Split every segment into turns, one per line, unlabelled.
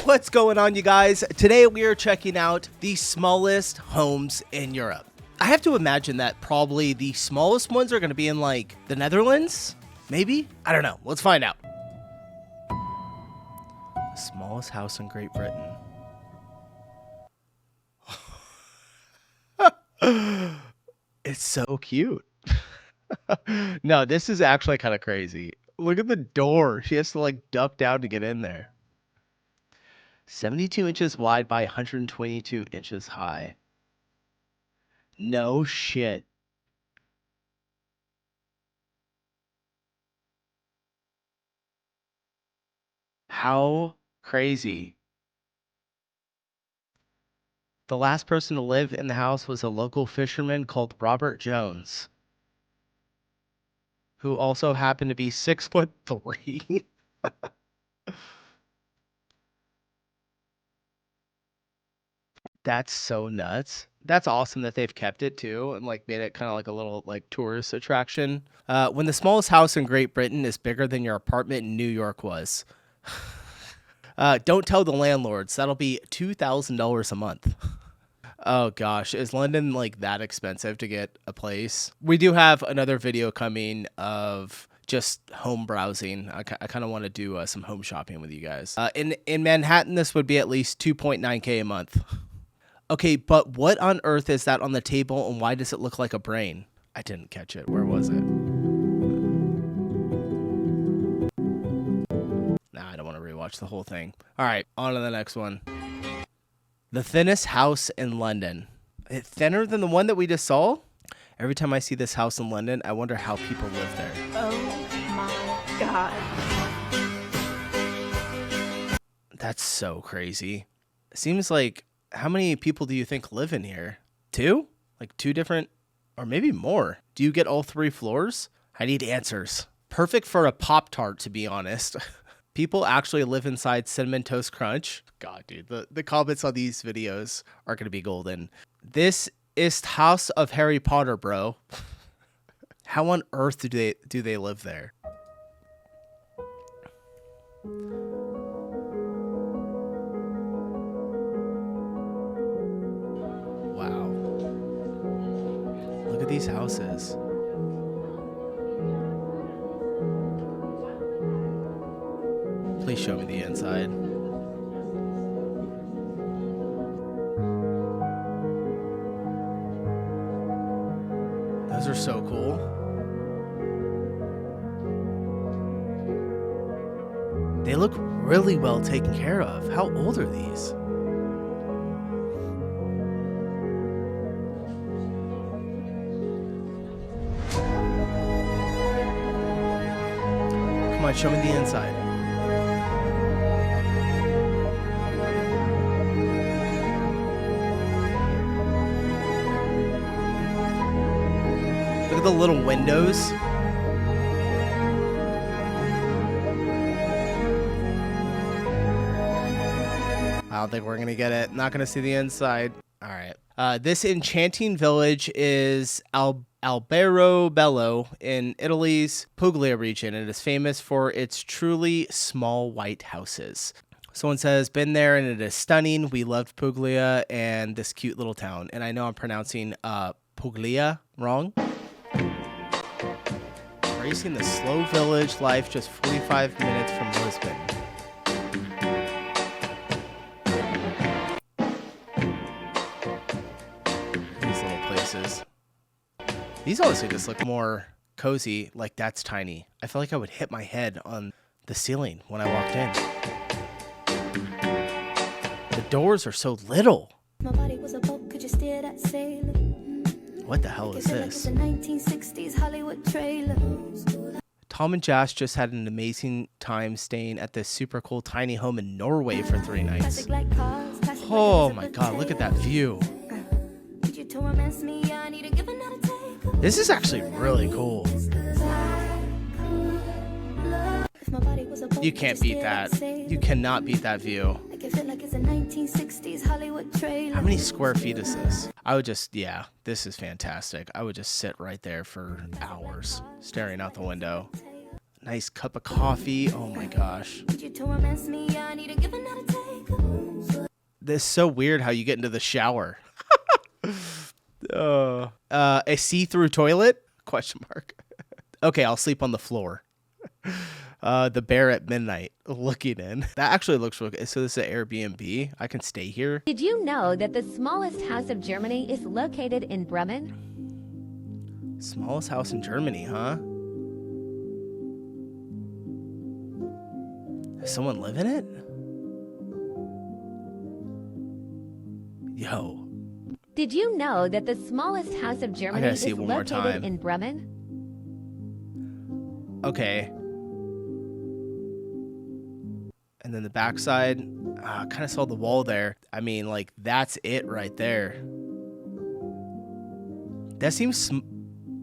What's going on, you guys? Today we are checking out the smallest homes in Europe. I have to imagine that probably the smallest ones are going to be in like the Netherlands, maybe? I don't know. Let's find out. The smallest house in Great Britain. It's so cute. No, this is actually kind of crazy. Look at the door. She has to like duck down to get in there. 72 inches wide by 122 inches high. No shit. How crazy. The last person to live in the house was a local fisherman called Robert Jones, who also happened to be 6'3". That's so nuts. That's awesome that they've kept it too and like made it kind of like a little like tourist attraction. When the smallest house in Great Britain is bigger than your apartment in New York was. Don't tell the landlords. That'll be $2,000 a month. Oh gosh, is London like that expensive to get a place? We do have another video coming of just home browsing. I kind of want to do some home shopping with you guys. In Manhattan, this would be at least 2.9K a month. Okay, but what on earth is that on the table, and why does it look like a brain? I didn't catch it. Where was it? Nah, I don't want to rewatch the whole thing. All right, on to the next one. The thinnest house in London. It's thinner than the one that we just saw? Every time I see this house in London, I wonder how people live there.
Oh my God.
That's so crazy. It seems like, how many people do you think live in here? Two? Like two different, or maybe more. Do you get all 3 floors? I need answers. Perfect for a Pop-Tart, to be honest. People actually live inside Cinnamon Toast Crunch. God, dude, the comments on these videos are going to be golden. This is House of Harry Potter, bro. How on earth do they live there? Wow. Look at these houses. Please show me the inside. Those are so cool. They look really well taken care of. How old are these? Come on, show me the inside. Look at the little windows. I don't think we're going to get it. Not going to see the inside. All right. This enchanting village is Albero Bello in Italy's Puglia region. It is famous for its truly small white houses. Someone says, been there and it is stunning. We loved Puglia and this cute little town. And I know I'm pronouncing Puglia wrong. Racing the slow village life just 45 minutes from Lisbon. These little places. These honestly just look more cozy. Like, that's tiny. I feel like I would hit my head on the ceiling when I walked in. The doors are so little. My body was a boat, could you steer that sailor? What the hell is this? Tom and Josh just had an amazing time staying at this super cool tiny home in Norway for 3 nights. Oh my God, look at that view. This is actually really cool. You can't beat that. You cannot beat that view. How many square feet is this? I would just, yeah, this is fantastic. I would just sit right there for hours staring out the window. Nice cup of coffee. Oh my gosh. This is so weird how you get into the shower. A see-through toilet? Question mark. Okay, I'll sleep on the floor. The bear at midnight looking in. That actually looks really good. So this is an Airbnb. I can stay here.
Did you know that the smallest house of Germany is located in Bremen?
Smallest house in Germany, huh? Does someone live in it? Yo.
Did you know that the smallest house of Germany is located in Bremen?
Okay. And then the backside, I kind of saw the wall there. I mean, like, that's it right there. That seems,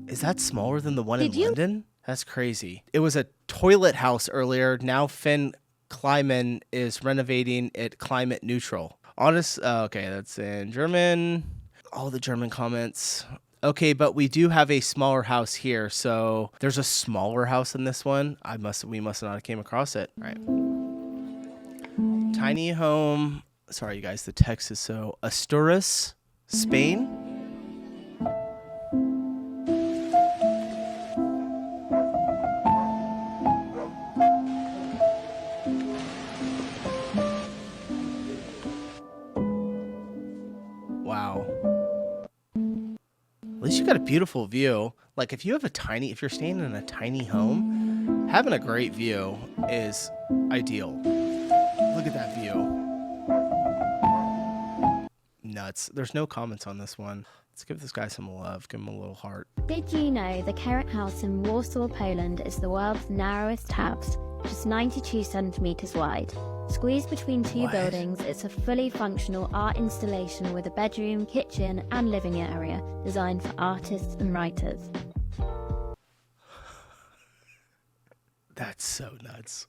is that smaller than the one in London? That's crazy. It was a toilet house earlier. Now Finn Kliman is renovating it climate neutral. Okay, that's in German. All the German comments. Okay, but we do have a smaller house here. So there's a smaller house in this one. We must not have came across it. All right. Tiny home. Sorry, you guys. The text is so Asturias, Spain. Wow. At least you got a beautiful view. Like if you're staying in a tiny home, having a great view is ideal. Look at that view. Nuts. There's no comments on this one. Let's give this guy some love. Give him a little heart.
Did you know the Carrot House in Warsaw, Poland is the world's narrowest house, just 92 centimeters wide? Squeezed between two buildings, it's a fully functional art installation with a bedroom, kitchen, and living area designed for artists and writers.
That's so nuts.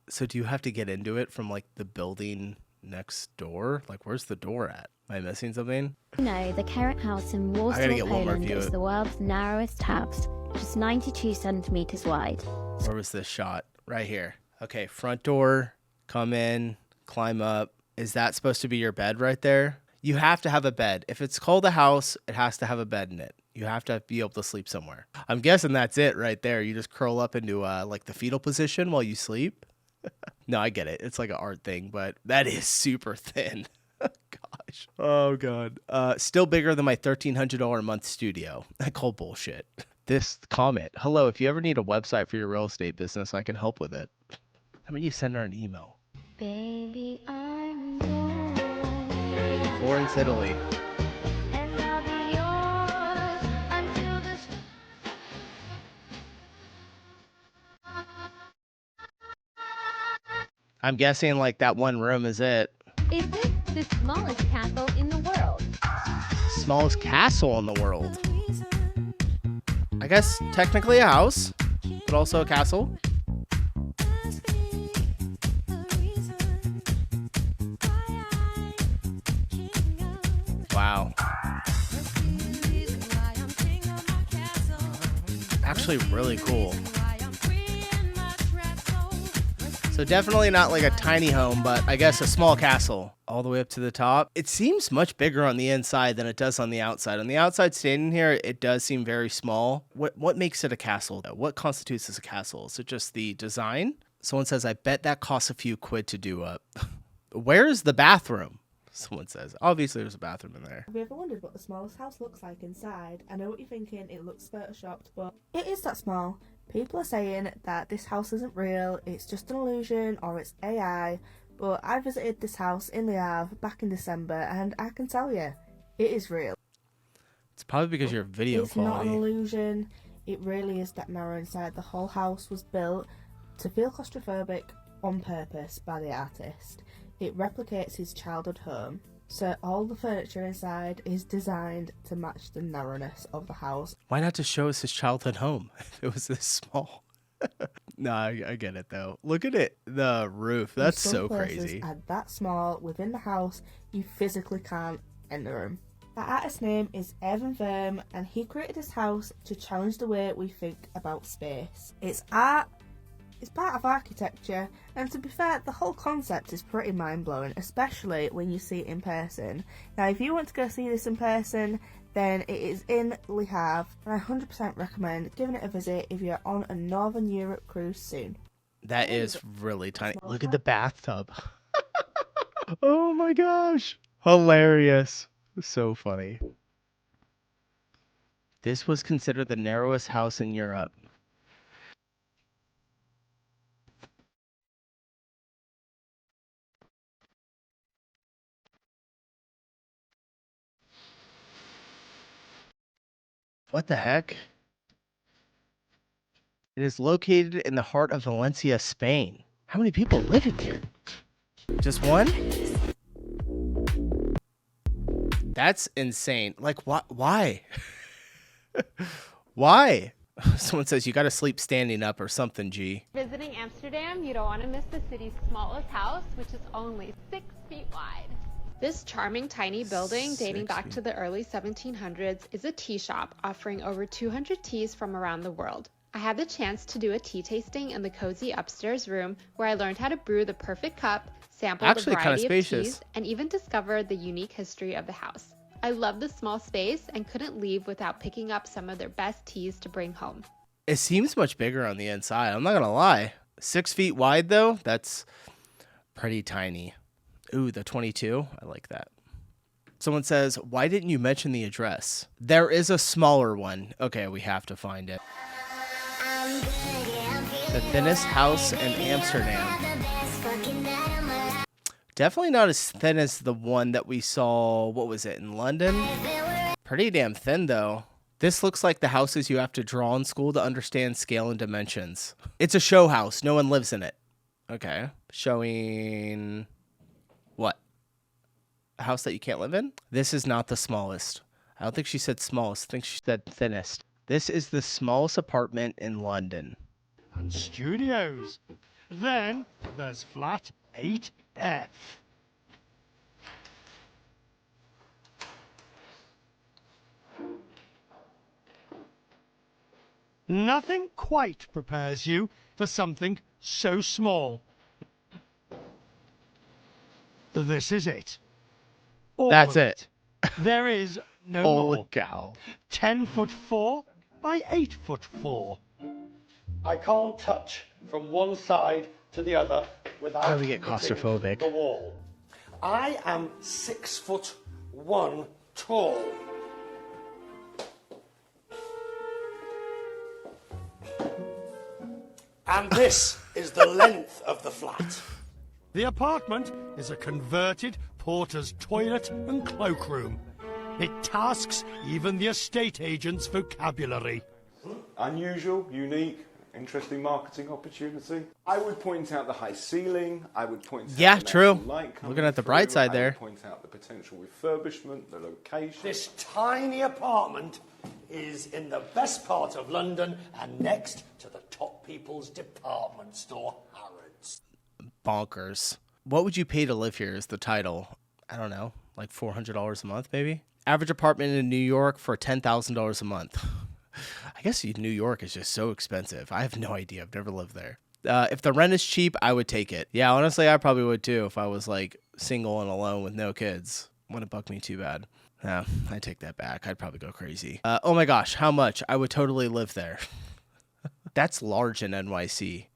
So do you have to get into it from like the building next door? Like where's the door at? Am I missing something?
No, the Carrot House in Warsaw, Poland is the world's narrowest house, just 92 centimeters wide.
Where was this shot? Right here. Okay, front door, come in, climb up. Is that supposed to be your bed right there? You have to have a bed. If it's called a house, it has to have a bed in it. You have to be able to sleep somewhere. I'm guessing that's it right there. You just curl up into like the fetal position while you sleep. No, I get it. It's like an art thing, but that is super thin. Gosh. Oh, God. Still bigger than my $1,300 a month studio. I call bullshit. This comment. Hello, if you ever need a website for your real estate business, I can help with it. How about you send her an email?
Baby, I'm yours.
Florence, Italy.
And I'll be yours until the
I'm guessing like that one room is it.
Is this the smallest castle in the world?
Smallest castle in the world. I guess technically a house, but also a castle. Wow. Actually really cool. So definitely not like a tiny home, but I guess a small castle all the way up to the top. It seems much bigger on the inside than it does on the outside. On the outside, standing here, it does seem very small. What makes it a castle, though? What constitutes as a castle? Is it just the design? Someone says, I bet that costs a few quid to do up. Where's the bathroom? Someone says, obviously there's a bathroom in there.
Have you ever wondered what the smallest house looks like inside? I know what you're thinking, it looks photoshopped, but it is that small. People are saying that this house isn't real, it's just an illusion, or it's AI, but I visited this house in Le Havre back in December, and I can tell you, it is real.
It's probably because your video
it's
quality.
It's not an illusion, it really is that narrow inside. The whole house was built to feel claustrophobic on purpose by the artist. It replicates his childhood home, so all the furniture inside is designed to match the narrowness of the house.
Why not just show us his childhood home if it was this small? No, I get it though. Look at it, the roof. That's so crazy.
Are that small within the house, you physically can't enter them. The artist's name is Evan Verm, and he created this house to challenge the way we think about space. It's art It's part of architecture, and to be fair, the whole concept is pretty mind-blowing, especially when you see it in person. Now, if you want to go see this in person, then it is in Le Havre, and I 100% recommend giving it a visit if you're on a Northern Europe cruise soon.
That is really tiny.
Look at the bathtub. Oh my gosh. Hilarious. So funny.
This was considered the narrowest house in Europe. What the heck? It is located in the heart of Valencia, Spain. How many people live in here? Just one? That's insane. Like, why? Why? Someone says you got to sleep standing up or something, G.
Visiting Amsterdam, you don't want to miss the city's smallest house, which is only 6 feet wide. This charming tiny building dating back to the early 1700s is a tea shop offering over 200 teas from around the world. I had the chance to do a tea tasting in the cozy upstairs room where I learned how to brew the perfect cup, sample the variety of teas, and even discover the unique history of the house. I love the small space and couldn't leave without picking up some of their best teas to bring home.
It seems much bigger on the inside. I'm not going to lie. 6 feet wide, though, that's pretty tiny. Ooh, the 22. I like that. Someone says, why didn't you mention the address? There is a smaller one. Okay, we have to find it. The thinnest house in Amsterdam. Definitely not as thin as the one that we saw, what was it, in London? Pretty damn thin, though. This looks like the houses you have to draw in school to understand scale and dimensions. It's a show house. No one lives in it. Okay. Showing... what? A house that you can't live in? This is not the smallest. I don't think she said smallest. I think she said thinnest. This is the smallest apartment in London.
And studios. Then there's flat 8F. Nothing quite prepares you for something so small. This is it. All
That's
of
it.
There is no
Holy
more.
cow.
10'4" by 8'4". I can't touch from one side to the other without
How do we get
hitting
claustrophobic?
the wall. I am 6'1" tall. And this is the length of the flat. The apartment is a converted porter's toilet and cloakroom. It tasks even the estate agent's vocabulary.
Unusual, unique, interesting marketing opportunity. I would point out the high ceiling. I would point out
Yeah,
the
true.
natural light coming
Looking at the bright
through.
side
I
there.
would point out the potential refurbishment, the location.
This tiny apartment is in the best part of London and next to the top people's department store, Harrods.
Bonkers. What would you pay to live here is the title. I don't know, like $400 a month maybe? Average apartment in New York for $10,000 a month. I guess New York is just so expensive. I have no idea. I've never lived there. If the rent is cheap, I would take it. Yeah, honestly, I probably would too if I was like single and alone with no kids. Wouldn't bug me too bad. No, I take that back. I'd probably go crazy. Oh my gosh, how much? I would totally live there. That's large in NYC.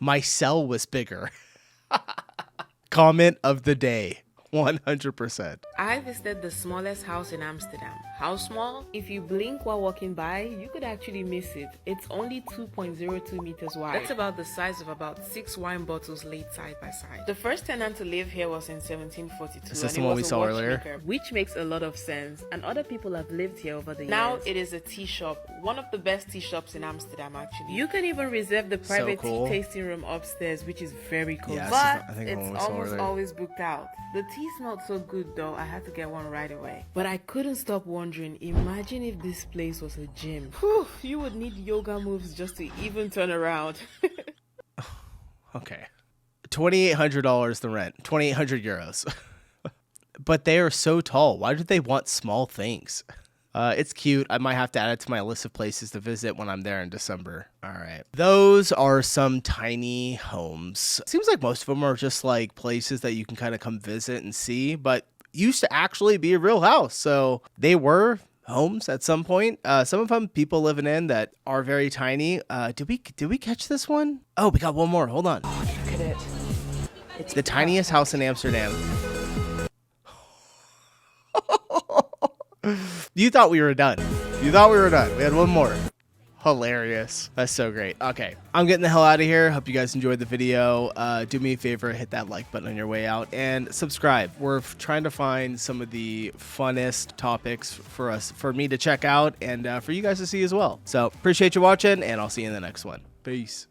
My cell was bigger. Comment of the day. 100%.
I visited the smallest house in Amsterdam. How small? If you blink while walking by, you could actually miss it. It's only 2.02 meters wide. That's about the size of about 6 wine bottles laid side by side. The first tenant to live here was in 1742.
Is this the one we saw earlier?
Which makes a lot of sense, and other people have lived here over the years. Now it is a tea shop, one of the best tea shops in Amsterdam actually. You can even reserve the private tea tasting room upstairs, which is very cool.
Yeah,
But it's almost always booked out. The tea smelled so good though, I had to get one right away. But I couldn't stop wondering, imagine if this place was a gym. Whew, you would need yoga moves just to even turn around.
Okay. $2,800 the rent. 2,800 euros. But they are so tall. Why do they want small things? It's cute. I might have to add it to my list of places to visit when I'm there in December. All right. Those are some tiny homes. Seems like most of them are just like places that you can kind of come visit and see, but used to actually be a real house. So they were homes at some point. Some of them people living in that are very tiny. Did we catch this one? Oh, we got one more. Hold on.
Oh, look at it.
It's the tiniest house in Amsterdam. You thought we were done. You thought we were done. We had one more. Hilarious. That's so great. Okay, I'm getting the hell out of here. Hope you guys enjoyed the video. Do me a favor, hit that like button on your way out and subscribe. We're trying to find some of the funnest topics for me to check out and for you guys to see as well. So appreciate you watching, and I'll see you in the next one. Peace.